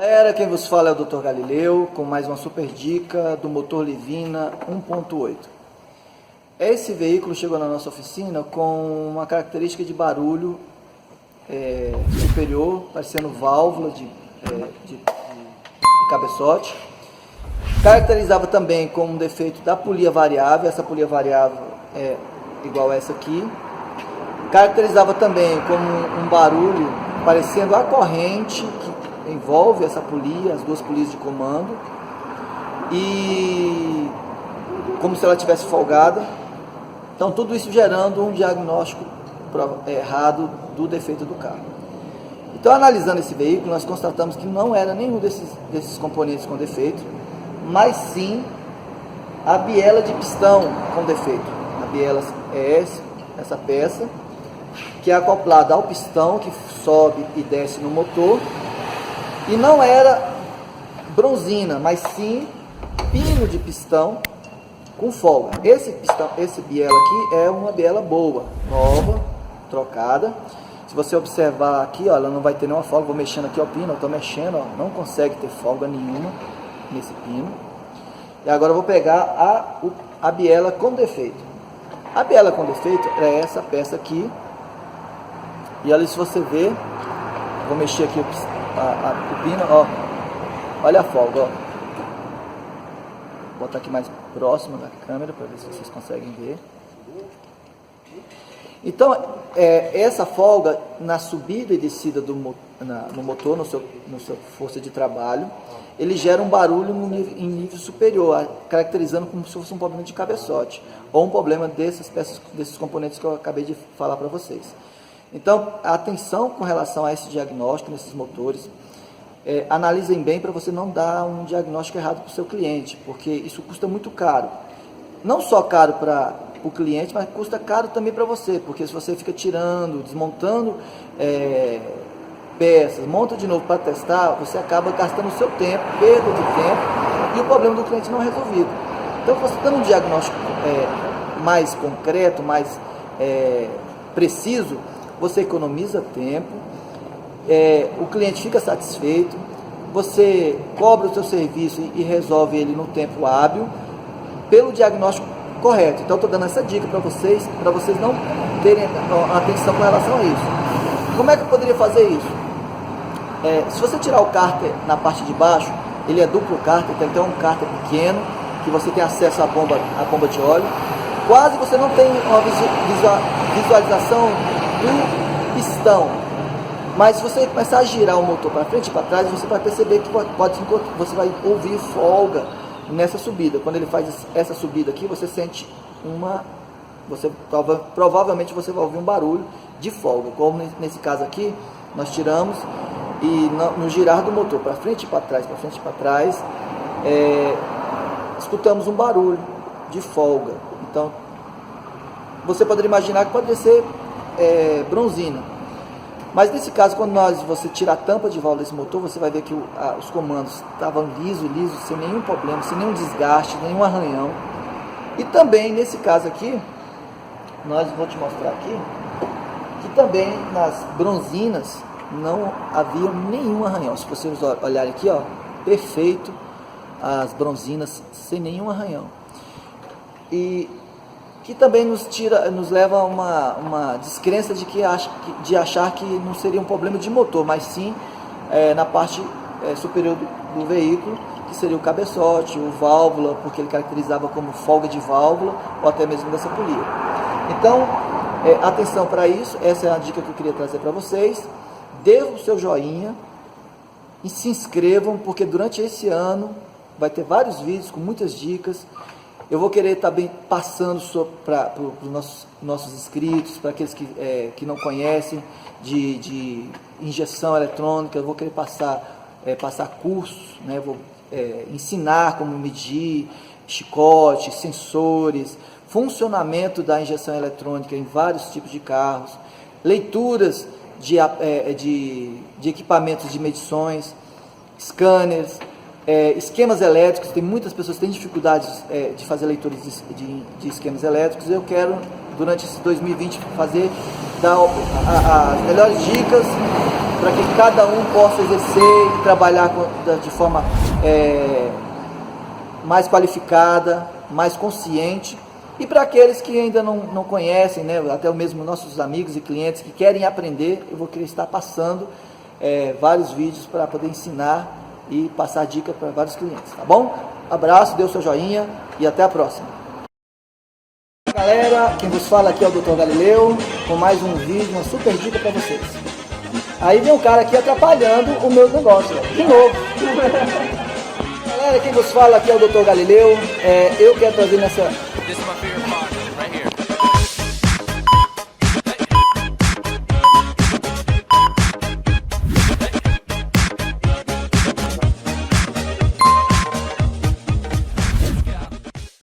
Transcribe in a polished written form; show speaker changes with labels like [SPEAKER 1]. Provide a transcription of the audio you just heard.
[SPEAKER 1] Galera, quem vos fala é o Dr. Galileu, com mais uma super dica do motor Livina 1.8. Esse veículo chegou na nossa oficina com uma característica de barulho superior, parecendo válvula de cabeçote. Caracterizava também com um defeito da polia variável, essa polia variável é igual a essa aqui. Caracterizava também como um barulho parecendo a corrente que envolve essa polia, as duas polias de comando, e como se ela tivesse folgada. Então tudo isso gerando um diagnóstico errado do defeito do carro. Então, analisando esse veículo, nós constatamos que não era nenhum desses componentes com defeito, mas sim a biela de pistão com defeito. A biela é essa peça, que é acoplada ao pistão que sobe e desce no motor. E não era bronzina, mas sim pino de pistão com folga. Esse biela aqui é uma biela boa, nova, trocada. Se você observar aqui, ó, ela não vai ter nenhuma folga. Vou mexendo aqui, ó, o pino, eu estou mexendo, ó, não consegue ter folga nenhuma nesse pino. E agora eu vou pegar a biela com defeito. A biela com defeito é essa peça aqui. E olha, se você ver, vou mexer aqui o pino, ó, olha a folga, ó. Vou botar aqui mais próximo da câmera para ver se vocês conseguem ver. Então, essa folga na subida e descida no motor, no seu força de trabalho, ele gera um barulho em nível superior, caracterizando como se fosse um problema de cabeçote, ou um problema desses componentes que eu acabei de falar para vocês. Então, atenção com relação a esse diagnóstico nesses motores. Analisem bem para você não dar um diagnóstico errado para o seu cliente, porque isso custa muito caro. Não só caro para o cliente, mas custa caro também para você, porque se você fica tirando, desmontando peças, monta de novo para testar, você acaba gastando o seu tempo, perda de tempo, e o problema do cliente não é resolvido. Então, você dando um diagnóstico mais concreto, mais preciso, você economiza tempo, o cliente fica satisfeito, você cobra o seu serviço e resolve ele no tempo hábil, pelo diagnóstico correto. Então, estou dando essa dica para vocês não terem atenção com relação a isso. Como é que eu poderia fazer isso? Se você tirar o cárter na parte de baixo, ele é duplo cárter, tem até um cárter pequeno, que você tem acesso à bomba de óleo. Quase você não tem uma visualização do pistão, mas se você começar a girar o motor para frente e para trás, você vai perceber que você vai ouvir folga nessa subida. Quando ele faz essa subida aqui, você sente provavelmente você vai ouvir um barulho de folga, como nesse caso aqui, nós tiramos e no girar do motor para frente e para trás, escutamos um barulho de folga. Então, você poderia imaginar que poderia ser bronzina. Mas nesse caso, quando você tira a tampa de válvula desse motor, você vai ver que os comandos estavam lisos, sem nenhum problema, sem nenhum desgaste, nenhum arranhão. E também, nesse caso aqui, vou te mostrar aqui, que também nas bronzinas não havia nenhum arranhão. Se vocês olharem aqui, ó, perfeito, as bronzinas sem nenhum arranhão. E que também nos leva a uma descrença de achar que não seria um problema de motor, mas sim na parte superior do veículo, que seria o cabeçote, o válvula, porque ele caracterizava como folga de válvula, ou até mesmo dessa polia. Então, atenção para isso, essa é a dica que eu queria trazer para vocês. Dê o seu joinha e se inscrevam, porque durante esse ano vai ter vários vídeos com muitas dicas. Eu vou querer também passando para os nossos inscritos, para aqueles que não conhecem de injeção eletrônica. Eu vou querer passar cursos, né? Vou ensinar como medir chicote, sensores, funcionamento da injeção eletrônica em vários tipos de carros, leituras de equipamentos de medições, scanners, esquemas elétricos. Tem muitas pessoas que têm dificuldades de fazer leituras de esquemas elétricos. Eu quero, durante esse 2020, dar as melhores dicas para que cada um possa exercer e trabalhar de forma mais qualificada, mais consciente. E para aqueles que ainda não conhecem, né, até mesmo nossos amigos e clientes que querem aprender, eu vou querer estar passando vários vídeos para poder ensinar e passar dica para vários clientes, tá bom? Abraço, dê o seu joinha e até a próxima. Galera, quem vos fala aqui é o Dr. Galileu, com mais um vídeo, uma super dica para vocês. Aí vem um cara aqui atrapalhando o meu negócio, de novo. Galera, quem vos fala aqui é o Dr. Galileu, eu quero trazer nessa...